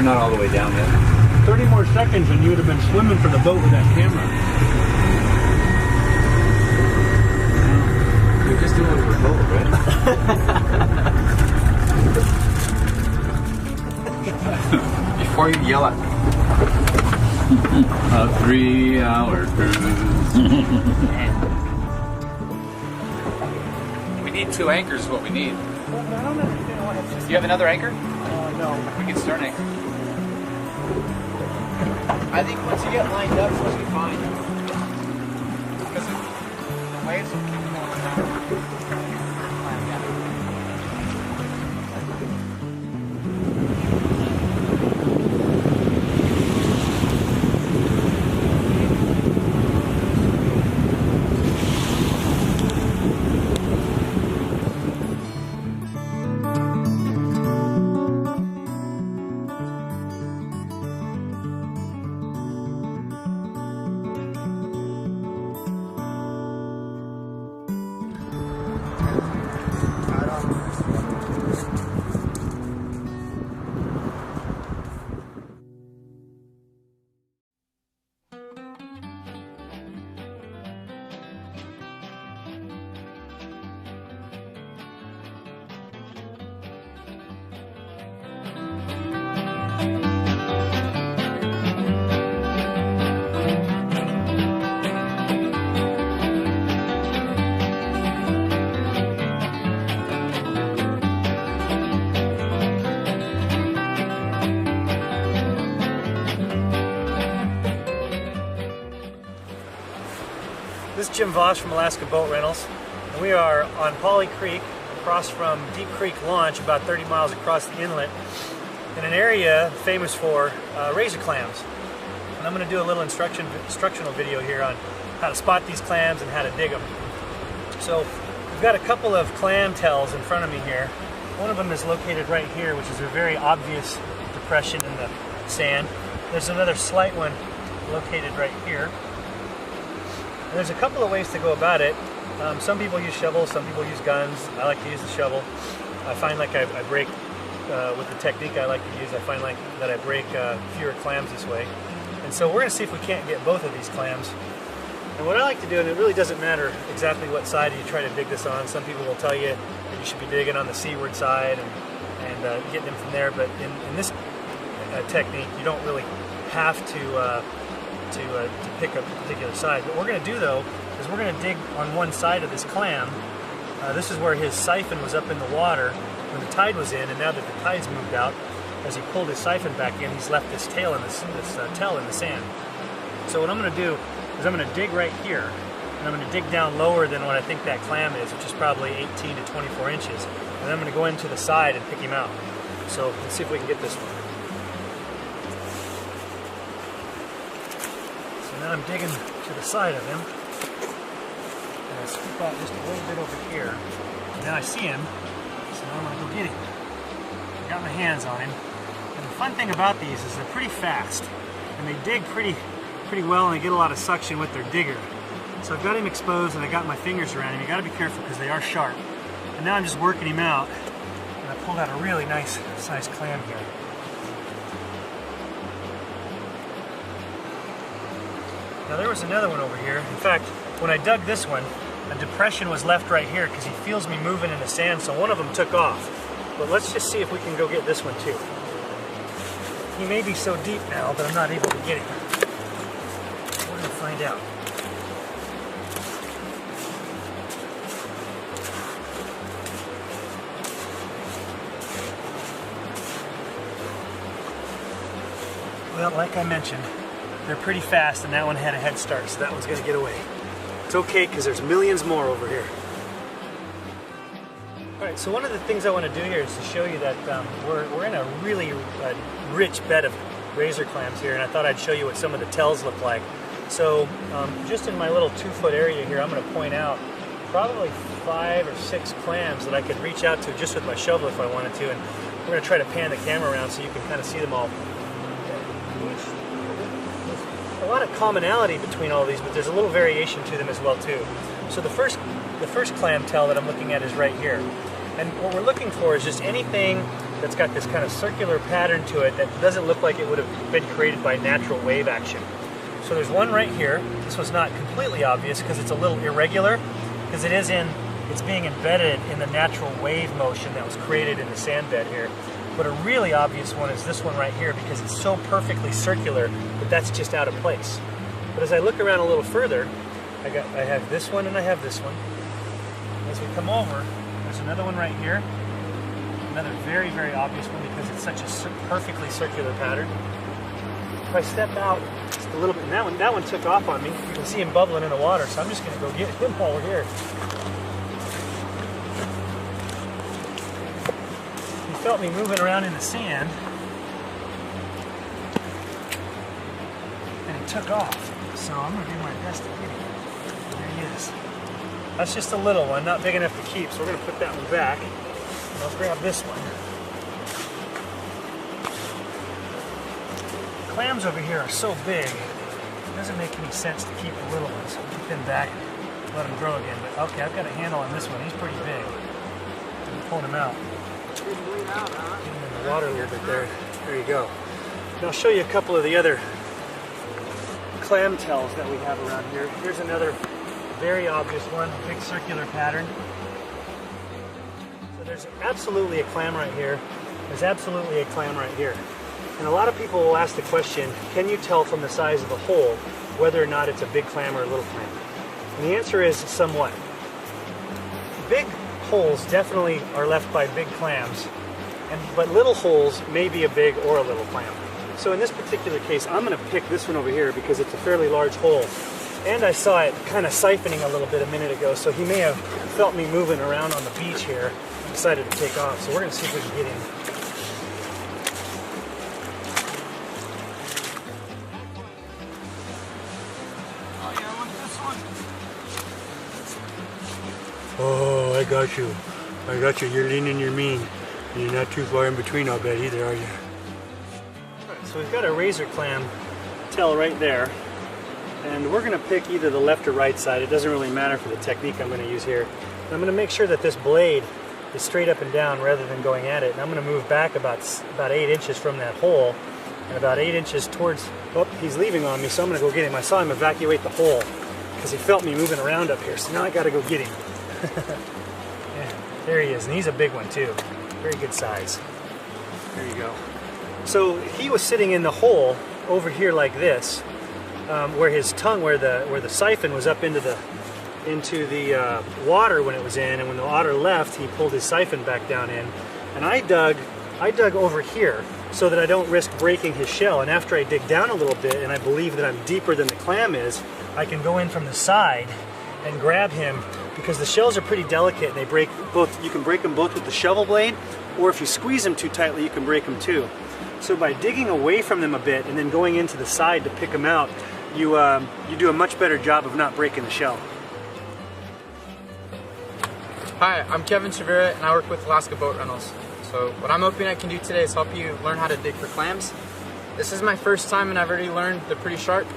They're not all the way down yet. 30 more seconds and you would have been swimming for the boat with that camera. You're just doing what we're told, right? Before you yell at me. A 3-hour cruise. We need 2 anchors is what we need. I don't understand why it's just... You have another anchor? no. We can start an anchor. I think once you get lined up, it's supposed to be fine. Because the waves will keep going down. This is Jim Voss from Alaska Boat Rentals. And we are on Polly Creek, across from Deep Creek Launch, about 30 miles across the inlet, in an area famous for razor clams. And I'm going to do a little instructional video here on how to spot these clams and how to dig them. So we've got a couple of clam tells in front of me here. One of them is located right here, which is a very obvious depression in the sand. There's another slight one located right here. And there's a couple of ways to go about it. Some people use shovels, some people use guns. I like to use the shovel. I find like I break, with the technique I like to use, I find like that I break fewer clams this way. And so we're going to see if we can't get both of these clams. And what I like to do, and it really doesn't matter exactly what side you try to dig this on. Some people will tell you that you should be digging on the seaward side and getting them from there. But in this technique, you don't really have to pick a particular side. What we're going to do though is we're going to dig on one side of this clam. This is where his siphon was up in the water when the tide was in, and now that the tide's moved out, as he pulled his siphon back in, he's left this tail in this tail in the sand. So what I'm going to do is I'm going to dig right here, and I'm going to dig down lower than what I think that clam is, which is probably 18 to 24 inches. And then I'm going to go into the side and pick him out. So let's see if we can get this one. Now I'm digging to the side of him, and I scoop out just a little bit over here. And now I see him, so now I'm going to go get him. I got my hands on him. And the fun thing about these is they're pretty fast, and they dig pretty well, and they get a lot of suction with their digger. So I've got him exposed, and I got my fingers around him. You got to be careful because they are sharp. And now I'm just working him out, and I pulled out a really nice sized clam here. Now there was another one over here. In fact, when I dug this one, a depression was left right here because he feels me moving in the sand, so one of them took off. But let's just see if we can go get this one too. He may be so deep now that I'm not able to get him. We're going to find out. Well, like I mentioned, they're pretty fast, and that one had a head start, so that one's going to get away. It's okay, because there's millions more over here. Alright, so one of the things I want to do here is to show you that we're in a really rich bed of razor clams here, and I thought I'd show you what some of the tells look like. So just in my little 2-foot area here, I'm going to point out probably 5 or 6 clams that I could reach out to just with my shovel if I wanted to, and we're going to try to pan the camera around so you can kind of see them all. A lot of commonality between all these, but there's a little variation to them as well too. So the first clam tell that I'm looking at is right here, and what we're looking for is just anything that's got this kind of circular pattern to it that doesn't look like it would have been created by natural wave action. So there's one right here. This was not completely obvious because it's a little irregular, because it's being embedded in the natural wave motion that was created in the sand bed here. But a really obvious one is this one right here, because it's so perfectly circular that that's just out of place. But as I look around a little further, I have this one and I have this one. As we come over, there's another one right here. Another very, very obvious one because it's such a perfectly circular pattern. If I step out just a little bit, and that one took off on me. You can see him bubbling in the water, so I'm just going to go get him while we're here. He felt me moving around in the sand, and he took off. So I'm going to do my best to get him. There he is. That's just a little one, not big enough to keep, so we're going to put that one back. And I'll grab this one. Clams over here are so big, it doesn't make any sense to keep the little ones. Put them back and let them grow again. But okay, I've got a handle on this one. He's pretty big. I'm pulling him out. Get him in the water a little bit there. There you go. And I'll show you a couple of the other clam tails that we have around here. Here's another very obvious one, big circular pattern. So there's absolutely a clam right here. There's absolutely a clam right here. And a lot of people will ask the question, can you tell from the size of the hole whether or not it's a big clam or a little clam? And the answer is somewhat. Big holes definitely are left by big clams, but little holes may be a big or a little clam. So in this particular case, I'm going to pick this one over here because it's a fairly large hole. And I saw it kind of siphoning a little bit a minute ago, so he may have felt me moving around on the beach here and decided to take off. So we're going to see if we can get him. Oh yeah, look at this one. Oh, I got you. I got you. You're lean and you're mean. And you're not too far in between, I'll bet, either, are you? Alright, so we've got a razor clam tail right there. And we're going to pick either the left or right side. It doesn't really matter for the technique I'm going to use here. And I'm going to make sure that this blade is straight up and down rather than going at it. And I'm going to move back about 8 inches from that hole and about 8 inches towards... Oh, he's leaving on me, so I'm going to go get him. I saw him evacuate the hole because he felt me moving around up here. So now I got to go get him. Yeah, there he is. And he's a big one too. Very good size. There you go. So he was sitting in the hole over here like this. Where his tongue, where the siphon was up into the water when it was in, and when the water left, he pulled his siphon back down in. And I dug over here so that I don't risk breaking his shell. And after I dig down a little bit, and I believe that I'm deeper than the clam is, I can go in from the side and grab him, because the shells are pretty delicate and they break both. You can break them both with the shovel blade, or if you squeeze them too tightly, you can break them too. So by digging away from them a bit and then going into the side to pick them out, you do a much better job of not breaking the shell. Hi, I'm Kevin Chavira and I work with Alaska Boat Rentals. So what I'm hoping I can do today is help you learn how to dig for clams. This is my first time and I've already learned they're pretty sharp.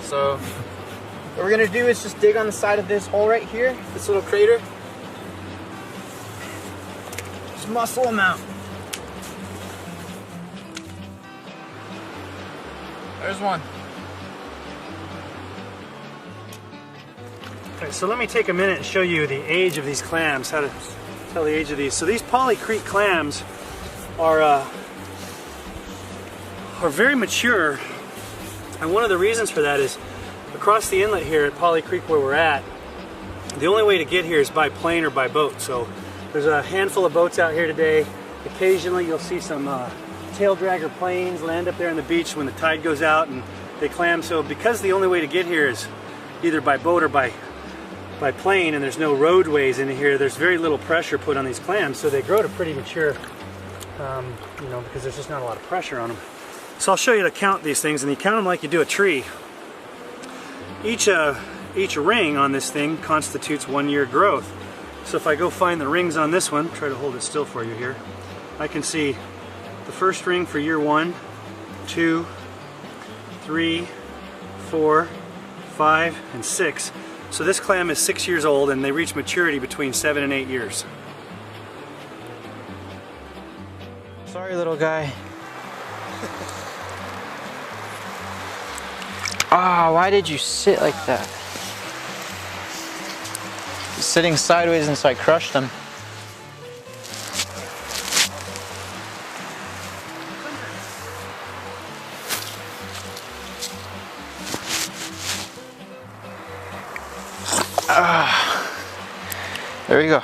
So what we're going to do is just dig on the side of this hole right here, this little crater. Just muscle them out. There's one. Alright, so let me take a minute and show you the age of these clams, how to tell the age of these. So these Polly Creek clams are very mature, and one of the reasons for that is across the inlet here at Polly Creek where we're at, the only way to get here is by plane or by boat. So there's a handful of boats out here today. Occasionally you'll see some tail dragger planes land up there on the beach when the tide goes out and they clam. So because the only way to get here is either by boat or by plane, and there's no roadways in here, there's very little pressure put on these clams, so they grow to pretty mature, you know, because there's just not a lot of pressure on them. So I'll show you to count these things, and you count them like you do a tree. Each ring on this thing constitutes 1 year growth. So if I go find the rings on this one, try to hold it still for you here, I can see the first ring for year 1, 2, 3, 4, 5, and 6. So this clam is 6 years old, and they reach maturity between 7 and 8 years. Sorry, little guy. Ah, why did you sit like that? He's sitting sideways and so I crushed him. Ah, there you go.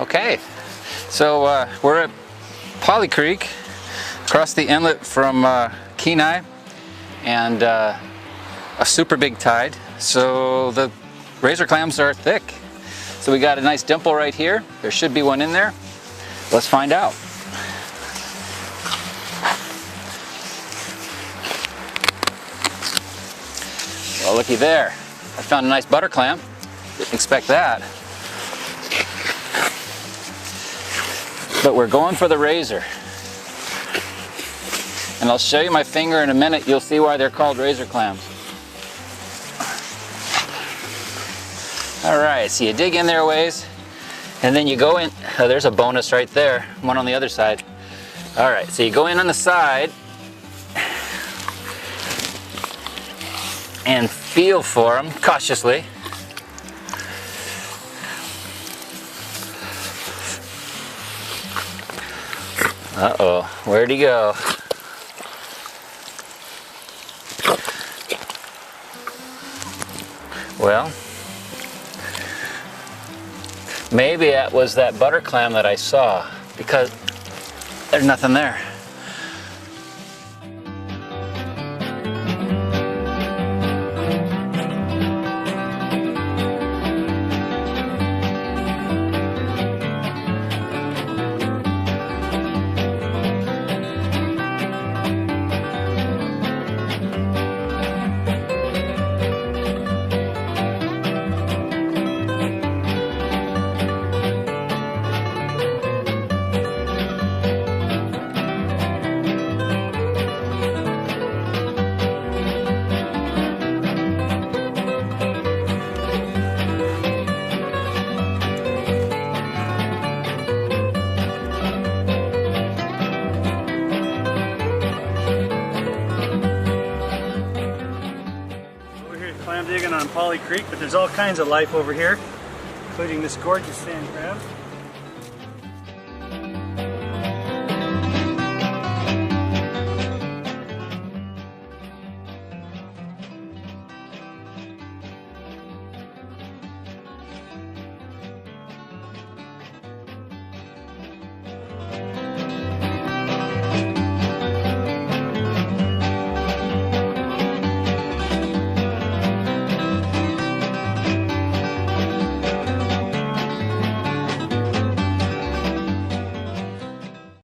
Okay, so we're at Polly Creek, across the inlet from Kenai, and a super big tide. So the razor clams are thick. So we got a nice dimple right here. There should be one in there. Let's find out. Well, looky there. I found a nice butter clam. Didn't expect that. But we're going for the razor. And I'll show you my finger in a minute. You'll see why they're called razor clams. Alright, so you dig in there a ways, and then you go in. Oh, there's a bonus right there. One on the other side. Alright, so you go in on the side and feel for them cautiously. Uh-oh, where'd he go? Well, maybe it was that butter clam that I saw, because there's nothing there. Clam digging on Polly Creek, but there's all kinds of life over here, including this gorgeous sand crab.